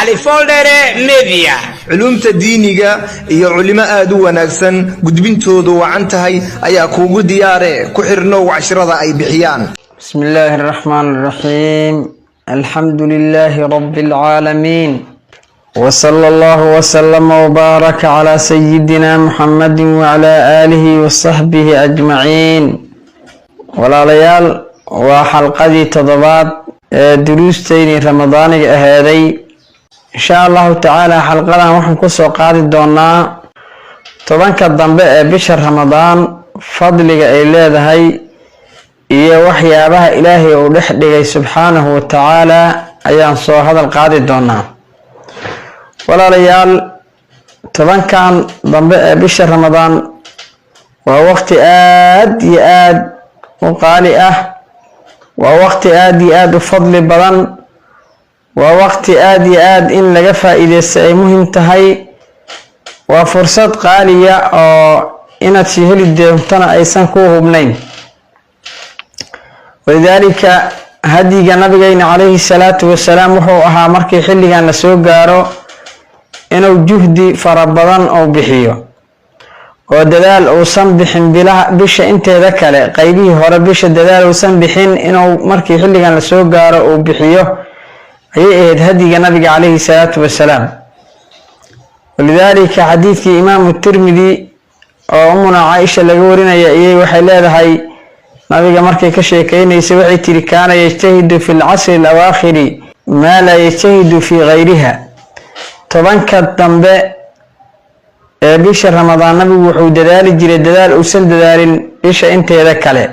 علي فولدر ميديا علومta diiniga iyo culimo aad u wanaagsan gudbintoodu wacan tahay ayaa kuugu diyaare ku xirnow casharada ay bixiyaan. Bismillahir Rahmanir Rahim. Alhamdulillahi Rabbil Alamin. Wa sallallahu wa sallama wa baraka ala sayyidina Muhammadin wa ala alihi wa sahbihi ajma'in. Walaalayaal waa xalqadii toddobaad ee duruustayni ramadaaniga ahaaday. insha allahu tacaala xalqadan waxaan ku soo qaadi doonaa tobanka dambe ee bisha ramadaan fadliga ay leedahay iyo waxyaabaha ilaahay uu dhex dhigay subxaanahu wa tacaala ayaan soo hadal qaadi doonaa. walaalayaal tobankan dambe ee bisha ramadaan waa waqti aad iyo aad u qaali ah, waa waqti aad iyo aad u fadli badan, waa waqti aad iyo aad in laga faa'iideysto ay muhiim tahay, waa fursad qaaliya oo inaad si heli doontana aysan ku hubnayn. walidaalika hadiga nabigayna calayhi salaatu wasalaam wuxuu ahaa markii xilligan la soo gaaro inuu juhdi fara badan oo bixiyo oo dadaal uusan bixin bisha inteeda kale qaybihii hore bisha dadaal uusan bixin inuu markii xilligan la soo gaaro uu bixiyo ayay ahayd hadiga nabiga calayhi salaatu wasalaam. walidaalika xadiidkii imaamu tirmidi oo umuna caaisha laga warinaya iyay waxay leedahay nabiga markay ka sheekeynaysay waxay tiri kaana yajtahidu fi lcasri alawaakhiri maa laa yajtahidu fi gayriha. tobanka dambe ee bisha ramadaan nabigu wuxuu dadaali jiray dadaal uusan dadaalin bisha inteeda kale.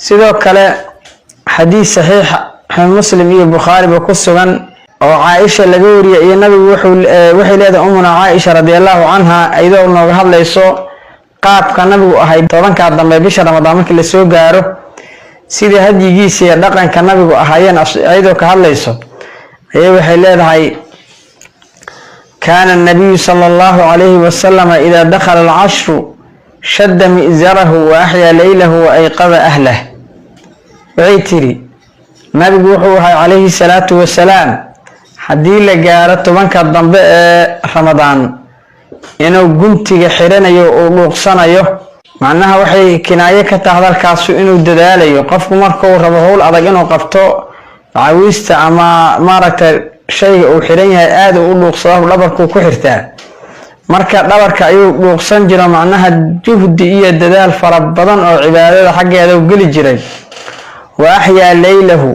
sidoo kale xadiis saxiixa muslim iyo bukhaari ba ku sugan oo caaisha laga wariyay iyo nabigu waxay leedahay umuna caaisha radiallahu canha iyadoo nooga hadlayso qaabka nabigu ahay tobanka dambe bisha ramadaan markii la soo gaaro sida hadigiisa iyo dhaqanka nabigu ahaayeen iyadoo ka hadlayso ayay waxay leedahay kaana nabiyu sala allahu calayhi wasalama idaa dakhala alcashru shadda mi'zarahu wa axyaa leylahu wa ayqada ahlah. waxay tiri nabigu wuxuu ahay calayhi salaatu wasalaam haddii la gaaro tobanka dambe ee ramadaan inuu guntiga xiranayo uu dhuuqsanayo, macnaha waxay kinaayo ka tahay hadalkaasu inuu dadaalayo. qofku markuu rabo howl adag inuu qabto cawiista ama maaragtay shayga uu xiran yahay aad u dhuuqsado dhabarkuu ku xirtaa, marka dhabarka ayuu dhuuqsan jiro, macnaha juhdi iyo dadaal fara badan oo cibaadada xaggeeda u geli jiray. wa axyaa leylahu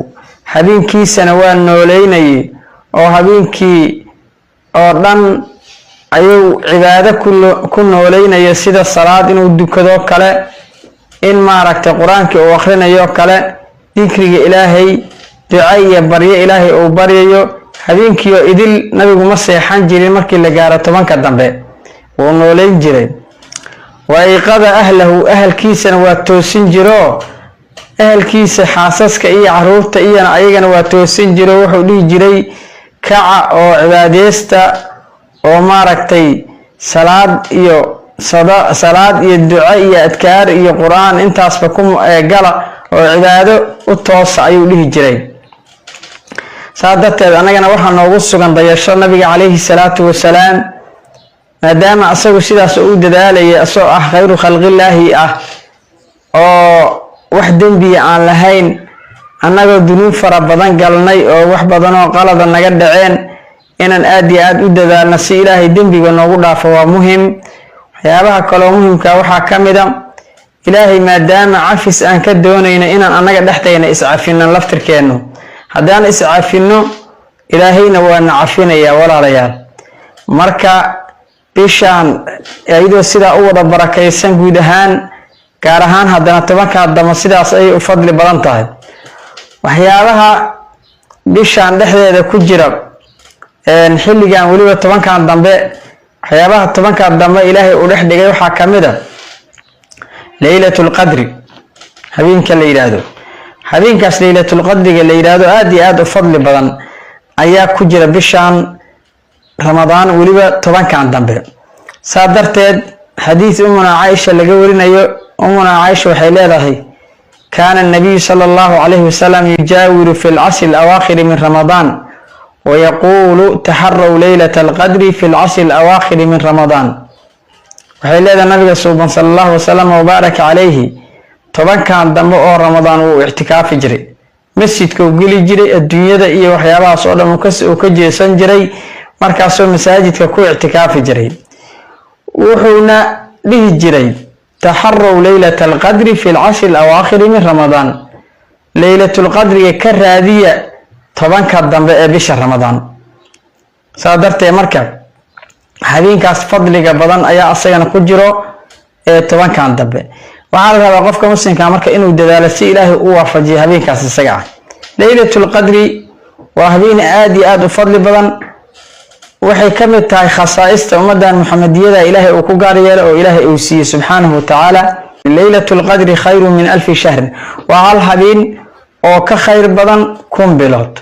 habeenkiisana waa nooleynayay oo habeenkii oo dhan ayuu cibaado ku nooleynaya sida salaad inuu dukado kale, in maaragtay qur-aankii uu akhrinayo kale, dikriga ilaahay duca iyo baryo ilaahay uu baryayo. habeenkii oo idil nabigu ma seexan jirin markii la gaaro tobanka dambe wuu nooleyn jiray. wa ayqada ahlahu ahalkiisana waa toosin jiro, ahalkiisa xaasaska iyo caruurta iyana ayagana waa toosin jiro. wuxuu dhihi jiray kaca oo cibaadeysta oo maaragtay salaad iyo duco iyo adkaar iyo qur-aan intaasba ku gala oo cibaado u toosa ayuu dhihi jiray. saa darteed annagana waxaa noogu sugan dayasho nabiga calayhi salaatu wasalaam, maadaama asagu sidaas u dadaalaya asagoo ah khayru khalqillaahi ah oo wax dembiya aan lahayn, annagoo dunuub fara badan galnay oo wax badan oo qalada naga dhaceen inaan aad iyo aad u dadaalno si ilaahay dembiga noogu dhaafo waa muhim. waxyaabaha kaloo muhimka waxaa ka mid a ilaahay maadaama cafis aan ka doonayno inaan annaga dhexdayna iscafino laftirkeennu. haddaan iscafino ilaahayna waana cafinayaa walaalayaal. marka bishaan iyadoo sidaa u wada barakaysan guud ahaan gaar ahaan haddana tobankaa dambe sidaas ayay u fadli badan tahay. waxyaabaha bishaan dhexdeeda ku jira xilligan weliba tobankan dambe waxyaabaha tobankaa dambe ilaahay uu dhex dhigay waxaa ka mid a laylatulqadri habeenka la yidhaahdo. habeenkaas laylatulqadriga la yidhaahdo aad iyo aad u fadli badan ayaa ku jira bishaan ramadaan weliba tobankan dambe. saa darteed xadiis umuna caaisha laga warinayo, umuna caaisha waxay leedahay kaana nabiyu sala allahu calayhi wasalam yujaawiru fi lcashri alawaakhiri min ramadaan ويقول تحروا ليلة القدر في العشر الأواخر من رمضان. وحيل هذا النبي صلى الله وسلم وبارك عليه طبعا كان دمه رمضان واعتكاف جري مسجد كوجلي جري الدنيا ده إيه وحيابها صعود وكجي سنجري مركز مساجد كو اعتكاف جري وحونا به جري تحروا ليلة القدر في العشر الأواخر من رمضان. ليلة القدر كالرادية طبعا كان دمه بشهر رمضان صادرت مركب habeenkaas fadliga badan ayaa asagana ku jiro tobankan dambe. waxaa la rabaa qofka muslimka marka inuu dadaalo si ilaahay u waafajiyo habeenkaas isaga ah. laylatul qadri waa habeen aad iyo aad u fadli badan, waxay ka mid tahay khasaa'ista ummadan muxamadiyada ilaahay uu ku gaar yeelo oo ilaahay uu siiyay subhanahu wa ta'ala. laylatul qadri khayrun min alf shahr, waa hal habeen oo ka khayr badan kun bilood.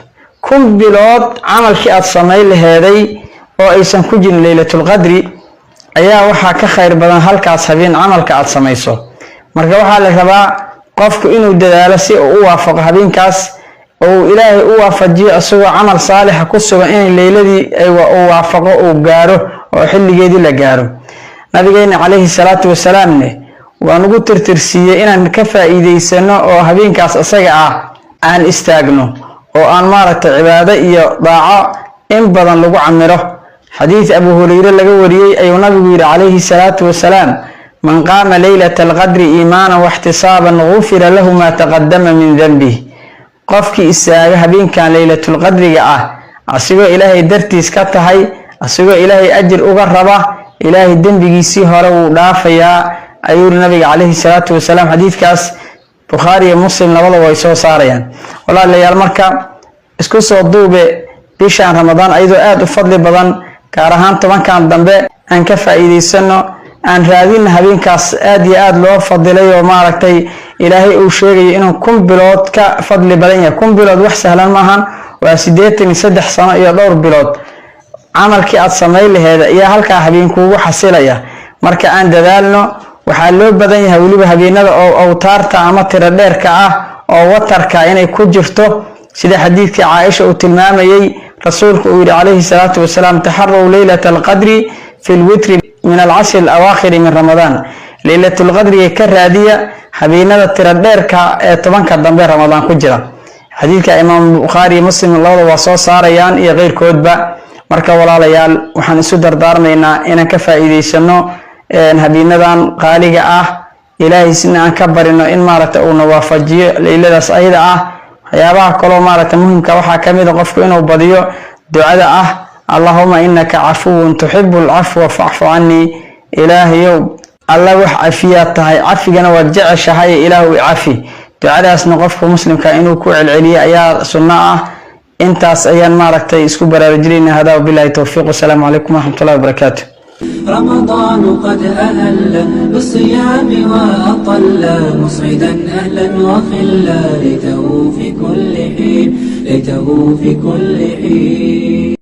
kun bilood amalkii aad sameyn laheeday oo aysan ku jirin laylatul qadri ayaa waxa ka khayr badan halkaas habeen amalka aad samayso. marka waxa la rabaa qofku inuu dadaalo si uu u waafaqo habeenkaas oo ilaahay u waafajiyo asagoo amal saalix ku sugan in layladii ay waafaqo oo gaaro oo xilligeedii la gaaro. nabigeena calayhi salaatu wasalaam waa nagu tirtirsiiyay inaan ka faa'iideysano oo habeenkaas asaga ah aan istaagno oo aan maaragtay cibaado iyo daaco in badan lagu camiro. حديث أبو هريرة لقوري أي نبي عليه الصلاة والسلام من قام ليلة القدر إيمانا واحتسابا غفر له ما تقدم من ذنبه. قفك إساقها بين كان ليلة القدر أسيقوا إلهي درتي سكتهي أسيقوا إلهي أجر أغربه إلهي الدنبي سيهرو دافيا أيور النبي عليه الصلاة والسلام. حديث كاس بخاري مسلم لولا ويسو صاريا والله اللي يالمركا اسكسوا الضوبة بيشان رمضان أيضا آد وفضل بضان كارهان طبعا كان دنبه أن كفائدي سنة أن رادين habeenkaas aad iyo aad loo fadilay oo maaragtay ilaahay uu sheegay inuu kun bilood ka fadli badan yahay. kun bilood wax sahlan ma ahan, waa 83 sano iyo dhowr bilood amalkii aad sameey laheed ayaa halka habeenkuugu xasilaya. marka aan dadaalno waxaa loo badan yahay waliba habeenada oo awtaarta ama tira dheerka ah oo watarka inay ku jirto sida xadiidkii Caaisha uu tilmaamayay rasuulku uu yiri calayhi salaatu wasalaam taharru laylatul qadri fil witr من العشر الأواخر من رمضان. ليلة القدر كالرادية habeenada tira dheerka ee 10 dambe Ramadan ku jira. xadiidka Imam Bukhari Muslim labada waa soo saarayaan iyo qeyrkoodba. marka walaalayaal waxaan isu dardaarmaynaa inaan ka faa'iideysano habeenadan qaaliga ah ilaahay sina aan ka barino in maaragta uu nawaafajiyo leyladaas ayada ah. waxyaabaha kale maaragta muhiimka waxaa kamid ah qofku inuu badiyo ducada ah اللهم إنك عفو تحب العفو فاعف عني. إلهي يوم الله وح عفيات هاي عفينا وجع شهاي إله عفي. دعاء نقفك مسلم كائنه كوع العليا يا صناعة انت أيان ما ركتي اسكبر رجلين. هذا وبالله توفيق. والسلام عليكم ورحمة الله وبركاته. رمضان قد أهل بالصيام وأطل مصعدا أهلا وخلا ليته في كل حين